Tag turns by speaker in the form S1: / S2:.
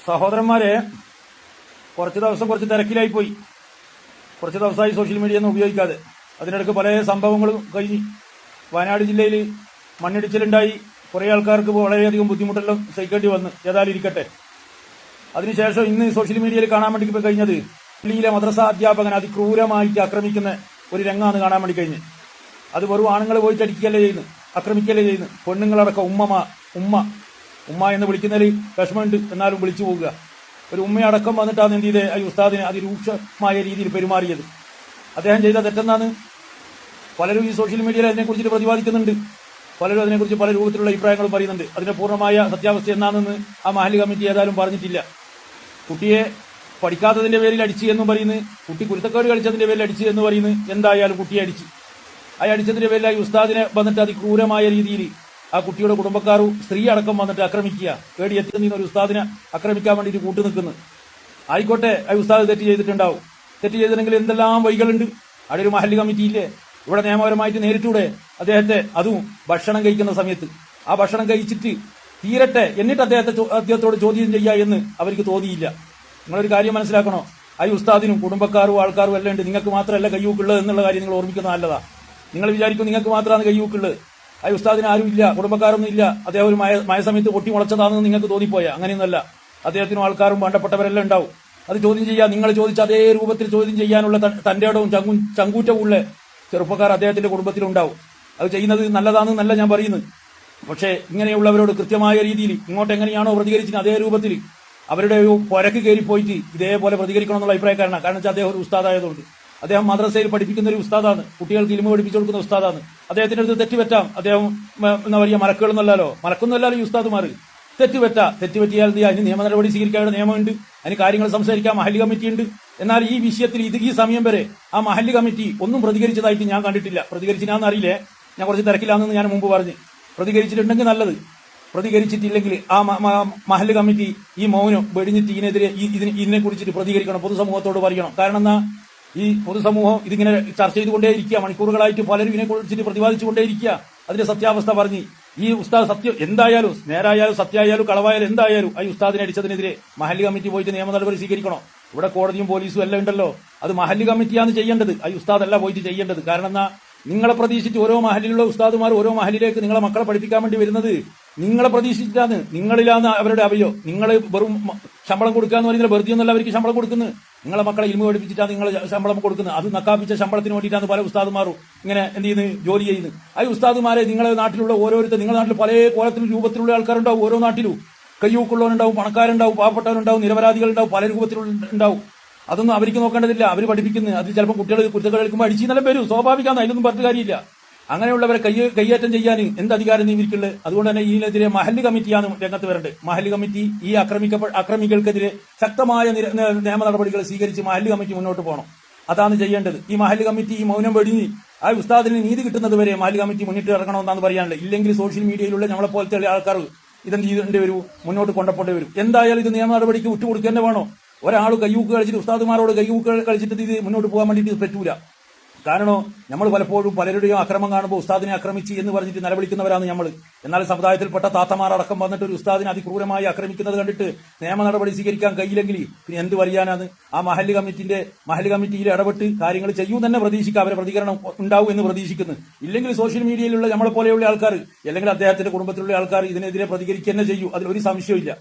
S1: സഹോദരന്മാരെ, കുറച്ച് തിരക്കിലായി പോയി. കുറച്ച് ദിവസമായി സോഷ്യൽ മീഡിയ ഒന്നും ഉപയോഗിക്കാതെ. അതിനിടയ്ക്ക് പല സംഭവങ്ങളും കഴിഞ്ഞ് വയനാട് ജില്ലയിൽ മണ്ണിടിച്ചിലുണ്ടായി. കുറേ ആൾക്കാർക്ക് വളരെയധികം ബുദ്ധിമുട്ടെല്ലാം സഹിക്കേണ്ടി വന്ന്. ഏതായാലും ഇരിക്കട്ടെ. അതിനുശേഷം ഇന്ന് സോഷ്യൽ മീഡിയയിൽ കാണാൻ വേണ്ടി കഴിഞ്ഞത് പള്ളിയിലെ മദ്രസ അധ്യാപകൻ അതിക്രൂരമായിട്ട് ആക്രമിക്കുന്ന ഒരു രംഗമാണ് കാണാൻ വേണ്ടി കഴിഞ്ഞത്. അത് വെറും ആണുങ്ങൾ പോയിട്ട് അടിക്കുകയല്ലേ ചെയ്യുന്നു, ആക്രമിക്കല്ലേ ചെയ്യുന്നു. പെണ്ണുങ്ങളടക്കം ഉമ്മ എന്ന് വിളിക്കുന്നതിൽ വിഷമമുണ്ട്, എന്നാലും വിളിച്ചു പോകുക. ഒരു ഉമ്മയടക്കം വന്നിട്ടാണ് എന്ത് ചെയ്തത്, ഈ ഉസ്താദിനെ അതിരൂക്ഷമായ രീതിയിൽ പെരുമാറിയത്. അദ്ദേഹം ചെയ്ത തെറ്റെന്നാണ് പലരും ഈ സോഷ്യൽ മീഡിയയിൽ അതിനെക്കുറിച്ച് പ്രതിപാദിക്കുന്നുണ്ട്. പലരും അതിനെക്കുറിച്ച് പല രൂപത്തിലുള്ള അഭിപ്രായങ്ങളും പറയുന്നുണ്ട്. അതിന്റെ പൂർണ്ണമായ സത്യാവസ്ഥ എന്താണെന്ന് ആ മഹല്ല് കമ്മിറ്റി ഏതായാലും പറഞ്ഞിട്ടില്ല. കുട്ടിയെ പഠിക്കാത്തതിന്റെ പേരിൽ അടിച്ചു എന്നും പറയുന്നു, കുട്ടി കുരുത്തക്കേട് കളിച്ചതിന്റെ പേരിൽ അടിച്ചു എന്ന് പറയുന്നു. എന്തായാലും കുട്ടിയെ അടിച്ച് അടിച്ചതിന്റെ പേരിൽ ഈ ഉസ്താദിനെ വന്നിട്ട് അതിക്രൂരമായ രീതിയിൽ ആ കുട്ടിയുടെ കുടുംബക്കാരും സ്ത്രീ അടക്കം വന്നിട്ട് ആക്രമിക്കുക, പേടിയെത്തുന്ന ഒരു ഉസ്താദിനെ ആക്രമിക്കാൻ വേണ്ടിയിട്ട് കൂട്ടുനിൽക്കുന്നു. ആയിക്കോട്ടെ, ആ ഉസ്താദ് തെറ്റ് ചെയ്തിട്ടുണ്ടാവും. തെറ്റ് ചെയ്തിട്ടുണ്ടെങ്കിൽ എന്തെല്ലാം വഴികളുണ്ട്. അവിടെ ഒരു മഹല്ല് കമ്മിറ്റി ഇല്ലേ? ഇവിടെ നിയമപരമായിട്ട് നേരിട്ടൂടെ അദ്ദേഹത്തെ? അതും ഭക്ഷണം കഴിക്കുന്ന സമയത്ത്. ആ ഭക്ഷണം കഴിച്ചിട്ട് തീരട്ടെ, എന്നിട്ട് അദ്ദേഹത്തോട് ചോദ്യം ചെയ്യുക എന്ന് അവർക്ക് തോന്നിയില്ല. നിങ്ങളൊരു കാര്യം മനസ്സിലാക്കണോ, ആ ഉസ്താദിനും കുടുംബക്കാരും ആൾക്കാരും എല്ലാം ഉണ്ട്. നിങ്ങൾക്ക് മാത്രമല്ല കയ്യൂക്കുള്ളത് എന്നുള്ള കാര്യം നിങ്ങൾ ഓർമ്മിക്കുന്നത് നല്ലതാ. നിങ്ങൾ വിചാരിക്കും നിങ്ങൾക്ക് മാത്രമാണ് കയ്യൂക്കുള്ളത്, ആ ഉസ്താദിന് ആരും ഇല്ല, കുടുംബക്കാരൊന്നും ഇല്ല, അദ്ദേഹം ഒരു മഴ സമയത്ത് പൊട്ടി മുളച്ചതാണെന്ന് നിങ്ങൾക്ക് തോന്നിപ്പോയ. അങ്ങനെയൊന്നുമല്ല. അദ്ദേഹത്തിനും ആൾക്കാരും വേണ്ടപ്പെട്ടവരെല്ലാം ഉണ്ടാവും. അത് ചോദ്യം ചെയ്യാൻ, നിങ്ങൾ ചോദിച്ച അതേ രൂപത്തിൽ ചോദ്യം ചെയ്യാനുള്ള തന്റെ ഇടവും ചങ്കൂറ്റവുമുള്ള ചെറുപ്പക്കാർ അദ്ദേഹത്തിന്റെ കുടുംബത്തിലുണ്ടാവും. അത് ചെയ്യുന്നത് നല്ലതാണെന്നല്ല ഞാൻ പറയുന്നത്. പക്ഷേ ഇങ്ങനെയുള്ളവരോട് കൃത്യമായ രീതിയിൽ ഇങ്ങോട്ട് എങ്ങനെയാണോ പ്രതികരിച്ചത് അതേ രൂപത്തിൽ അവരുടെ ഒരു പുരക്ക് കയറിപ്പോയിട്ട് ഇതേപോലെ പ്രതികരിക്കണം എന്നുള്ള അഭിപ്രായക്കാരനാണ്. കാരണം വെച്ചാൽ അദ്ദേഹം ഒരു ഉസ്താദായതുകൊണ്ട്. അദ്ദേഹം മദ്രസയിൽ പഠിപ്പിക്കുന്ന ഒരു ഉസ്താദാണ്, കുട്ടികൾക്ക് ഇൽമ പഠിപ്പിച്ചു കൊടുക്കുന്ന ഉസ്താദാണ്. അദ്ദേഹത്തിന്റെ അടുത്ത് തെറ്റുപറ്റാം. അദ്ദേഹം എന്താ പറയുക, മലക്കൊന്നുമല്ലല്ലോ ഈ ഉസ്താദുമാർ. തെറ്റുപറ്റിയാൽ അതിന് നിയമ നടപടി സ്വീകരിക്കാനുള്ള നിയമമുണ്ട്, അതിന് കാര്യങ്ങൾ സംസാരിക്കാൻ മഹല്ല് കമ്മിറ്റി ഉണ്ട്. എന്നാൽ ഈ വിഷയത്തിൽ ഈ സമയം വരെ ആ മഹല്ല് കമ്മിറ്റി ഒന്നും പ്രതികരിച്ചതായിട്ട് ഞാൻ കണ്ടിട്ടില്ല. പ്രതികരിച്ചിനാന്ന് അറിയില്ലേ, ഞാൻ കുറച്ച് തിരക്കിലാണെന്ന് ഞാൻ മുമ്പ് പറഞ്ഞു. പ്രതികരിച്ചിട്ടുണ്ടെങ്കിൽ നല്ലത്. പ്രതികരിച്ചിട്ടില്ലെങ്കിൽ ആ മഹല്ല് കമ്മിറ്റി ഈ മൗനം വെടിഞ്ഞിട്ട് ഇതിനെ കുറിച്ചിട്ട് പ്രതികരിക്കണം, പൊതുസമൂഹത്തോട് പറയണം. കാരണം എന്നാ, ഈ പൊതുസമൂഹം ഇതിങ്ങനെ ചർച്ച ചെയ്തുകൊണ്ടേയിരിക്കുക, മണിക്കൂറുകളായിട്ട് പലരും ഇതിനെ കുറിച്ചിട്ട് പ്രതിപാദിച്ചുകൊണ്ടേയിരിക്കുക. അതിന്റെ സത്യാവസ്ഥ പറഞ്ഞ് ഈ ഉസ്താദ് സത്യം എന്തായാലും, നേരായാലും സത്യമായാലും കളവായാലും എന്തായാലും ആ ഉസ്താദിനെ അടിച്ചതിനെതിരെ മഹല്ല് കമ്മിറ്റി പോയിട്ട് നിയമ നടപടി സ്വീകരിക്കണം. ഇവിടെ കോടതിയും പോലീസും എല്ലാം ഉണ്ടല്ലോ. അത് മഹല്ല് കമ്മിറ്റിയാണ് ചെയ്യേണ്ടത്, ആ ഉസ്താദല്ല പോയിട്ട് ചെയ്യേണ്ടത്. കാരണം എന്നാ, നിങ്ങളെ പ്രതീക്ഷിച്ച് ഓരോ മഹല്ലിലുള്ള ഉസ്താദുമാർ ഓരോ മഹല്ലിലേക്ക് നിങ്ങളെ മക്കളെ പഠിപ്പിക്കാൻ വേണ്ടി വരുന്നത് നിങ്ങളെ പ്രതീക്ഷിച്ചിട്ടാണ്. നിങ്ങളിലാണ് അവരുടെ അഭയോ. നിങ്ങൾ വെറും ശമ്പളം കൊടുക്കുക എന്ന് പറയുന്നത് വെറുതെ ഒന്നല്ല അവർക്ക് ശമ്പളം കൊടുക്കുന്നത്. നിങ്ങളെ മക്കളെ ഇൽമ പഠിപ്പിച്ചിട്ടാണ് നിങ്ങൾ ശമ്പളം കൊടുക്കുന്നത്. അത് നക്കാപ്പിച്ച ശമ്പളത്തിന് വേണ്ടിയിട്ടാണ് പല ഉസ്താദുമാരും ഇങ്ങനെ എന്ത് ചെയ്യുന്നത്, ജോലി ചെയ്യുന്നത്. ആ ഉസ്താദുമാരെ നിങ്ങളുടെ നാട്ടിലുള്ള ഓരോരുത്തർ, നിങ്ങളുടെ നാട്ടിൽ പല കോലത്തിലും രൂപത്തിലുള്ള ആൾക്കാരുണ്ടാവും. ഓരോ നാട്ടിലും കയ്യൂക്കുള്ളവരുണ്ടാവും, പണക്കാരുണ്ടാവും, പാവപ്പെട്ടവരുണ്ടാവും, നിരപരാധികളുണ്ടാവും, പല രൂപത്തിലുണ്ടാവും. അതൊന്നും അവർക്ക് നോക്കേണ്ടതില്ല. അവർ പഠിപ്പിക്കുന്നത് അത് ചിലപ്പോൾ കുട്ടികൾ കുരുത്തക്കേട് കളിക്കുമ്പോൾ അടിച്ചെന്നെല്ലാം വരും, സ്വാഭാവികമാണ്. അതിലൊന്നും പറഞ്ഞ കാര്യമില്ല. അങ്ങനെയുള്ളവരെ കയ്യേറ്റം ചെയ്യാൻ എന്ത് അധികാരം നിയമിക്കുള്ളത്? അതുകൊണ്ട് തന്നെ ഇതിനെതിരെ മഹല്ല് കമ്മിറ്റിയാണ് രംഗത്ത് വരേണ്ടത്. മഹല്ല് കമ്മിറ്റി ഈ അക്രമികൾക്കെതിരെ ശക്തമായ നിയമ നടപടികൾ സ്വീകരിച്ച് മഹല്ല് കമ്മിറ്റി മുന്നോട്ട് പോകണം. അതാണ് ചെയ്യേണ്ടത്. ഈ മഹല്ല് കമ്മിറ്റി ഈ മൗനം വെടിഞ്ഞ് ആ ഉസ്താദിന് നീതി കിട്ടുന്നത് വരെ മഹല്ല് കമ്മിറ്റി മുന്നിട്ട് ഇറങ്ങണമെന്നാണ് പറയാനുള്ളത്. ഇല്ലെങ്കിൽ സോഷ്യൽ മീഡിയയിലുള്ള നമ്മളെ പോലത്തെ ആൾക്കാർ ഇതെന്ത് ചെയ്തിട്ട് വരും, മുന്നോട്ട് കൊണ്ടുപോകേണ്ടി വരും. എന്തായാലും ഇത് നിയമ നടപടിക്ക് വിട്ടുകൊടുക്കുക തന്നെ വേണോ? ഒരാൾ കയ്യൂക്ക് കളിച്ചിട്ട് ഉസ്താദുമാരോട് കയ്യൂക്ക് കളിച്ചിട്ട് ഇത് മുന്നോട്ട് പോകാൻ വേണ്ടിയിട്ട് പറ്റൂല. കാരണം നമ്മൾ പലപ്പോഴും പലരുടെയും അക്രമം കാണുമ്പോൾ ഉസ്താദിനെ ആക്രമിച്ച് എന്ന് പറഞ്ഞിട്ട് നിലവിളിക്കുന്നവരാണ് നമ്മൾ. എന്നാൽ സമുദായത്തിൽപ്പെട്ട താത്തമാർ അടക്കം വന്നിട്ട് ഒരു ഉസ്താദിനെ അതിക്രൂരമായി ആക്രമിക്കുന്നത് കണ്ടിട്ട് നിയമ നടപടി സ്വീകരിക്കാൻ കഴിയില്ലെങ്കിൽ പിന്നെ എന്ത് പറയാനാണ്? ആ മഹല്ല് കമ്മിറ്റിയിൽ ഇടപെട്ട് കാര്യങ്ങൾ ചെയ്യൂ തന്നെ പ്രതീക്ഷിക്കുക. അവരെ പ്രതികരണം ഉണ്ടാവും എന്ന് പ്രതീക്ഷിക്കുന്നു. ഇല്ലെങ്കിൽ സോഷ്യൽ മീഡിയയിലുള്ള നമ്മളെ പോലെയുള്ള ആൾക്കാർ അല്ലെങ്കിൽ അദ്ദേഹത്തിന്റെ കുടുംബത്തിലുള്ള ആൾക്കാർ ഇതിനെതിരെ പ്രതികരിക്കുക തന്നെ ചെയ്യൂ. അതിലൊരു സംശയമില്ല.